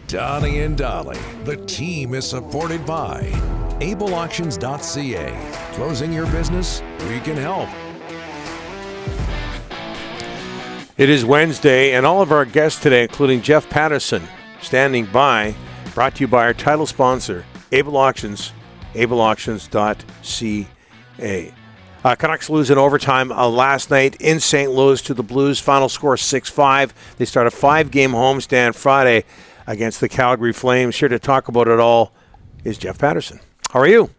Donnie and Dolly. The team is supported by ableauctions.ca. Closing your business? We can help. It is Wednesday, and all of our guests today, including Jeff Paterson, standing by, brought to you by our title sponsor, Able Auctions, ableauctions.ca. Canucks lose in overtime last night in St. Louis to the Blues. Final score 6-5. They start a 5-game homestand Friday against the Calgary Flames. Here to talk about it all is Jeff Paterson. How are you?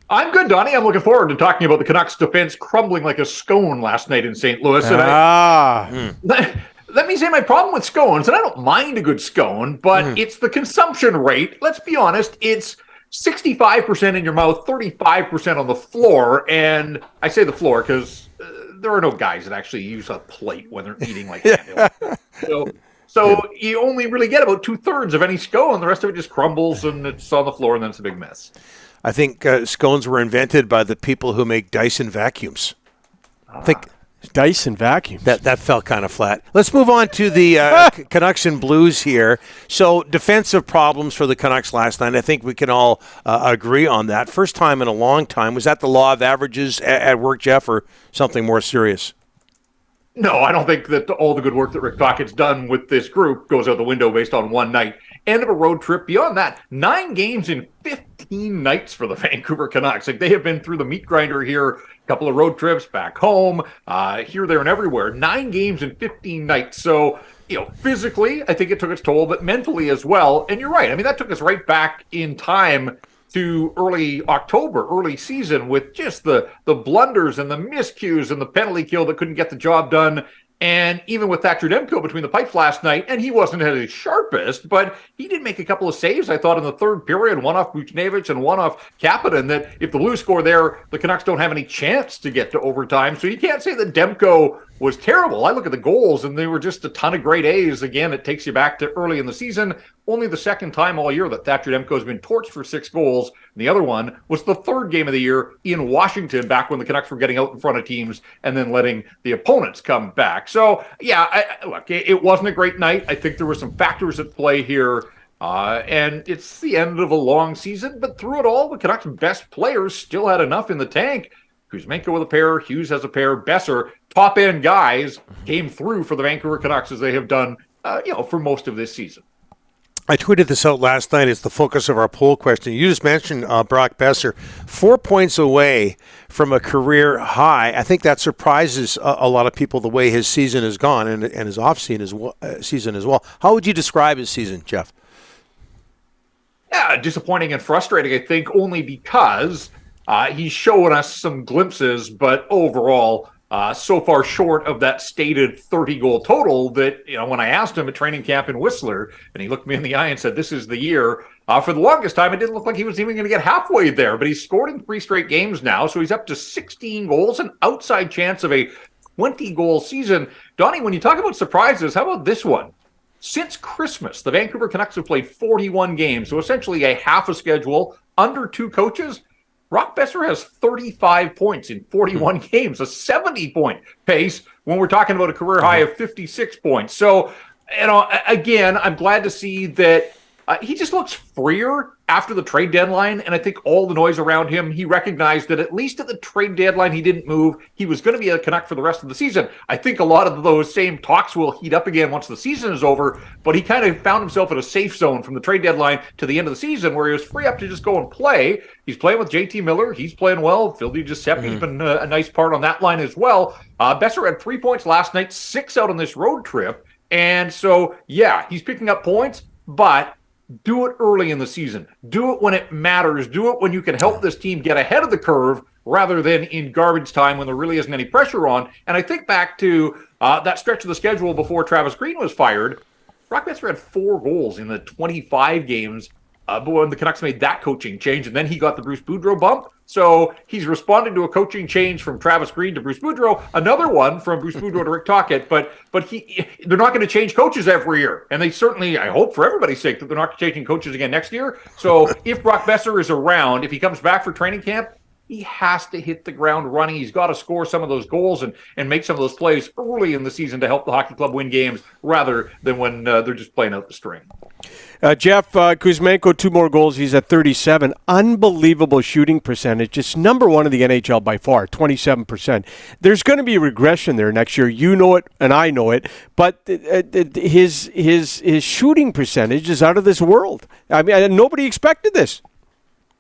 I'm good, Donnie. I'm looking forward to talking about the Canucks defense crumbling like a scone last night in St. Louis. And let me say my problem with scones, and I don't mind a good scone, but it's the consumption rate. Let's be honest. It's 65% in your mouth, 35% on the floor. And I say the floor because there are no guys that actually use a plate when they're eating like that. So you only really get about 2/3 of any scone. The rest of it just crumbles and it's on the floor, and then it's a big mess. I think scones were invented by the people who make Dyson vacuums. I think Dyson vacuums. That fell kind of flat. Let's move on to the Canucks and Blues here. So defensive problems for the Canucks last night. I think we can all agree on that. First time in a long time. Was that the law of averages at work, Jeff, or something more serious? No, I don't think that all the good work that Rick Tocchet's done with this group goes out the window based on one night. End of a road trip. Beyond that, 9 games in 15 nights for the Vancouver Canucks. Like, they have been through the meat grinder here, a couple of road trips back home, here, there, and everywhere. 9 games in 15 nights. So, physically, I think it took its toll, but mentally as well. And you're right. I mean, that took us right back in time to early October, early season, with just the blunders and the miscues and the penalty kill that couldn't get the job done. And even with Thatcher Demko between the pipes last night, and he wasn't at his sharpest, but he did make a couple of saves, I thought, in the third period, one off Buchnevich and one off Kapanen, that if the Blues score there, the Canucks don't have any chance to get to overtime. So you can't say that Demko was terrible. I look at the goals, and they were just a ton of great A's. Again, it takes you back to early in the season. Only the second time all year that Thatcher Demko has been torched for 6 goals. And the other one was the third game of the year in Washington, back when the Canucks were getting out in front of teams and then letting the opponents come back. So, yeah, look, it wasn't a great night. I think there were some factors at play here. And it's the end of a long season. But through it all, the Canucks' best players still had enough in the tank. Kuzmenko with a pair, Hughes has a pair, Boeser, top-end guys came through for the Vancouver Canucks as they have done, for most of this season. I tweeted this out last night. It's the focus of our poll question. You just mentioned Brock Boeser, 4 points away from a career high. I think that surprises a lot of people the way his season has gone and his season as well. How would you describe his season, Jeff? Yeah, disappointing and frustrating, I think, only because he's showing us some glimpses, but overall, so far short of that stated 30-goal total that, when I asked him at training camp in Whistler, and he looked me in the eye and said, this is the year, for the longest time, it didn't look like he was even going to get halfway there, but he's scored in 3 straight games now, so he's up to 16 goals, an outside chance of a 20-goal season. Donnie, when you talk about surprises, how about this one? Since Christmas, the Vancouver Canucks have played 41 games, so essentially a half a schedule, under 2 coaches. Brock Boeser has 35 points in 41 games, a 70-point pace when we're talking about a career high of 56 points. So, again, I'm glad to see that he just looks freer after the trade deadline, and I think all the noise around him, he recognized that at least at the trade deadline, he didn't move. He was going to be a Canuck for the rest of the season. I think a lot of those same talks will heat up again once the season is over, but he kind of found himself in a safe zone from the trade deadline to the end of the season where he was free up to just go and play. He's playing with JT Miller. He's playing well. Phil DiGiuseppe's been a nice part on that line as well. Boeser had 3 points last night, 6 out on this road trip. And so, yeah, he's picking up points, but do it early in the season. Do it when it matters. Do it when you can help this team get ahead of the curve rather than in garbage time when there really isn't any pressure on. And I think back to that stretch of the schedule before Travis Green was fired. Brock Boeser had 4 goals in the 25 games when the Canucks made that coaching change, and then he got the Bruce Boudreau bump. So he's responding to a coaching change from Travis Green to Bruce Boudreau, another one from Bruce Boudreau to Rick Tocchet. But they're not going to change coaches every year, and they certainly, I hope for everybody's sake, that they're not changing coaches again next year. So if Brock Boeser is around, if he comes back for training camp, he has to hit the ground running. He's got to score some of those goals and make some of those plays early in the season to help the hockey club win games rather than when they're just playing out the string. Jeff, Kuzmenko, 2 more goals. He's at 37. Unbelievable shooting percentage. Just number 1 in the NHL by far, 27%. There's going to be a regression there next year. You know it, and I know it. But his shooting percentage is out of this world. I mean, nobody expected this.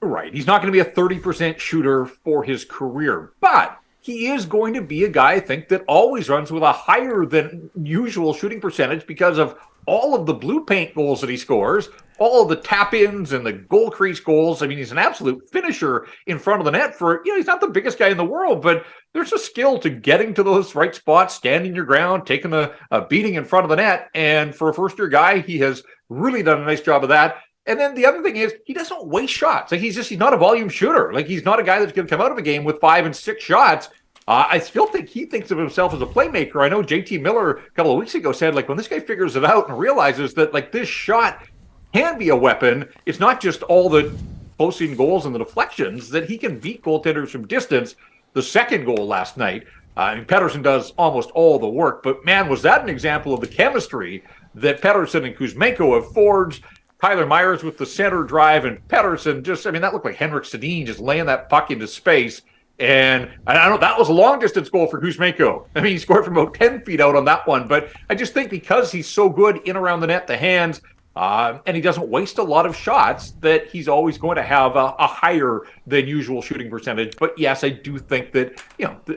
Right. He's not going to be a 30% shooter for his career, but he is going to be a guy, I think, that always runs with a higher than usual shooting percentage because of all of the blue paint goals that he scores, all of the tap-ins and the goal crease goals. I mean, he's an absolute finisher in front of the net for, he's not the biggest guy in the world, but there's a skill to getting to those right spots, standing your ground, taking a beating in front of the net. And for a first-year guy, he has really done a nice job of that. And then the other thing is he doesn't waste shots. Like he's not a volume shooter. Like he's not a guy that's going to come out of a game with 5 and 6 shots. I still think he thinks of himself as a playmaker. I know JT Miller a couple of weeks ago said, like, when this guy figures it out and realizes that, like, this shot can be a weapon, it's not just all the close-in goals and the deflections, that he can beat goaltenders from distance. The second goal last night, Paterson does almost all the work, but, man, was that an example of the chemistry that Paterson and Kuzmenko have forged. Tyler Myers with the center drive, and Paterson that looked like Henrik Sedin just laying that puck into space. And I don't know, that was a long-distance goal for Kuzmenko. I mean, he scored from about 10 feet out on that one. But I just think because he's so good in around the net, the hands, and he doesn't waste a lot of shots, that he's always going to have a higher than usual shooting percentage. But yes, I do think that,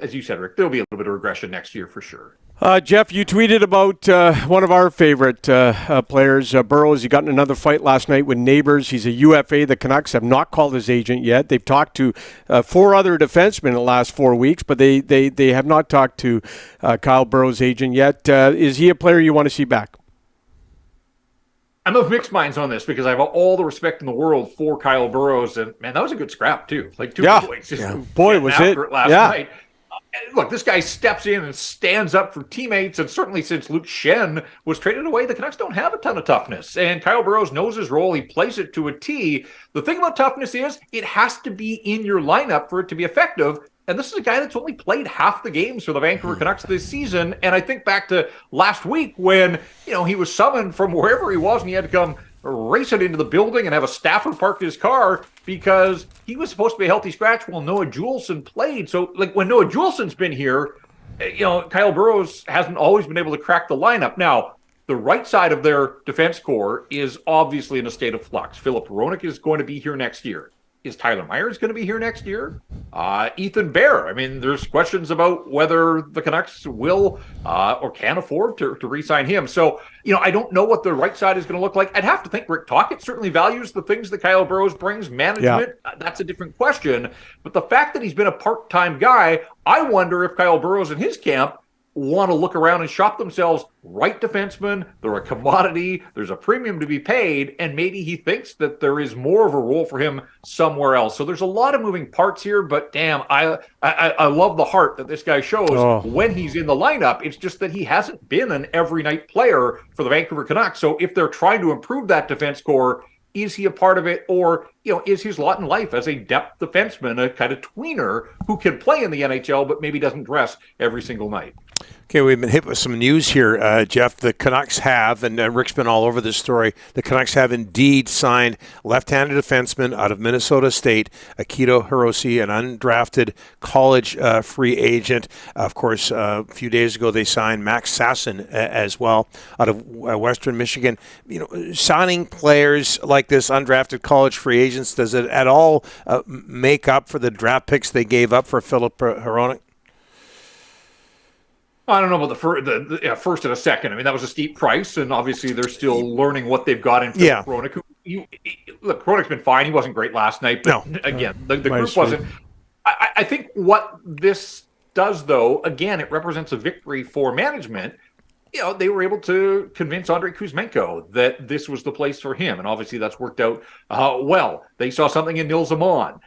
as you said, Rick, there'll be a little bit of regression next year for sure. Jeff, you tweeted about one of our favorite players, Burroughs. He got in another fight last night with Neighbors. He's a UFA. The Canucks have not called his agent yet. They've talked to 4 other defensemen in the last 4 weeks, but they have not talked to Kyle Burroughs' agent yet. Is he a player you want to see back? I'm of mixed minds on this because I have all the respect in the world for Kyle Burroughs. And, man, that was a good scrap, too. Like 2 points. Yeah. Boy, was it. Last night. Look, this guy steps in and stands up for teammates, and certainly since Luke Schenn was traded away, the Canucks don't have a ton of toughness. And Kyle Burroughs knows his role. He plays it to a T. The thing about toughness is it has to be in your lineup for it to be effective. And this is a guy that's only played half the games for the Vancouver Canucks this season. And I think back to last week when, he was summoned from wherever he was and he had to come racing into the building and have a staffer park his car because he was supposed to be a healthy scratch while Noah Juulsen played. So, like, when Noah Juulsen's been here, Kyle Burroughs hasn't always been able to crack the lineup. Now, the right side of their defense core is obviously in a state of flux. Filip Hronek is going to be here next year. Is Tyler Myers going to be here next year? Ethan Bear. I mean, there's questions about whether the Canucks will or can afford to re-sign him. So, I don't know what the right side is going to look like. I'd have to think Rick Tocchet certainly values the things that Kyle Burroughs brings. Management, that's a different question. But the fact that he's been a part-time guy, I wonder if Kyle Burroughs and his camp want to look around and shop themselves right defensemen. They're a commodity. There's a premium to be paid, and maybe he thinks that there is more of a role for him somewhere else. So there's a lot of moving parts here, but damn, I love the heart that this guy shows when he's in the lineup. It's just that he hasn't been an every night player for the Vancouver Canucks. So if they're trying to improve that defense core, is he a part of it, or is his lot in life as a depth defenseman, a kind of tweener who can play in the NHL but maybe doesn't dress every single night? Okay, we've been hit with some news here, Jeff. The Canucks have, and Rick's been all over this story, the Canucks have indeed signed left-handed defenseman out of Minnesota State, Akito Hirose, an undrafted college free agent. Of course, a few days ago they signed Max Sasson as well out of Western Michigan. Signing players like this, undrafted college free agents, does it at all make up for the draft picks they gave up for Filip Hronek? I don't know about the first and a second. I mean, that was a steep price, and obviously they're still learning what they've got in Filip Hronek. Look, Hronek's been fine. He wasn't great last night, but again, the group wasn't. I think what this does, though, again, it represents a victory for management. They were able to convince Andrei Kuzmenko that this was the place for him, and obviously that's worked out well. They saw something in Nils Amon.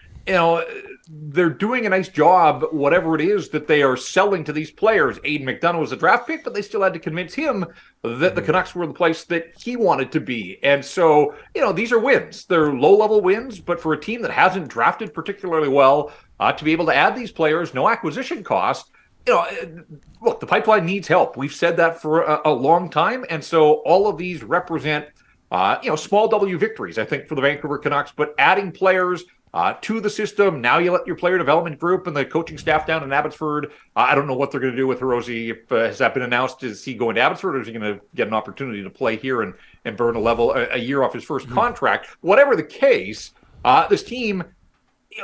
They're doing a nice job, whatever it is that they are selling to these players. Aiden McDonough was a draft pick, but they still had to convince him that the Canucks were the place that he wanted to be. And so, these are wins. They're low-level wins, but for a team that hasn't drafted particularly well, to be able to add these players, no acquisition cost, look, the pipeline needs help. We've said that for a long time, and so all of these represent small W victories, I think, for the Vancouver Canucks, but adding players to the system. Now you let your player development group and the coaching staff down in Abbotsford. I don't know what they're going to do with Hirose. Has that been announced? Is he going to Abbotsford, or is he going to get an opportunity to play here and burn a year off his first contract? Whatever the case, this team,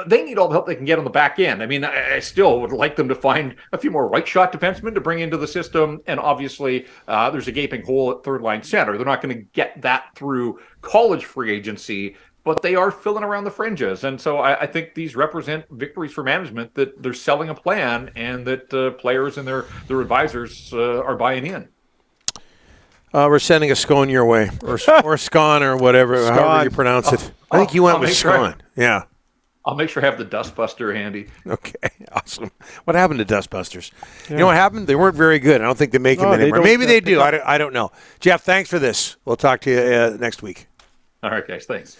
they need all the help they can get on the back end. I mean, I still would like them to find a few more right shot defensemen to bring into the system. And obviously, there's a gaping hole at third line center. They're not going to get that through college free agency, but they are filling around the fringes. And so I think these represent victories for management, that they're selling a plan and that players and their advisors are buying in. We're sending a scone your way, or scone, or whatever, however you pronounce it. I think you went with scone. Yeah. I'll make sure I have the Dustbuster handy. Okay, awesome. What happened to Dustbusters? Yeah. You know what happened? They weren't very good. I don't think they make them anymore. Maybe they do. I don't know. Jeff, thanks for this. We'll talk to you next week. All right, guys. Thanks.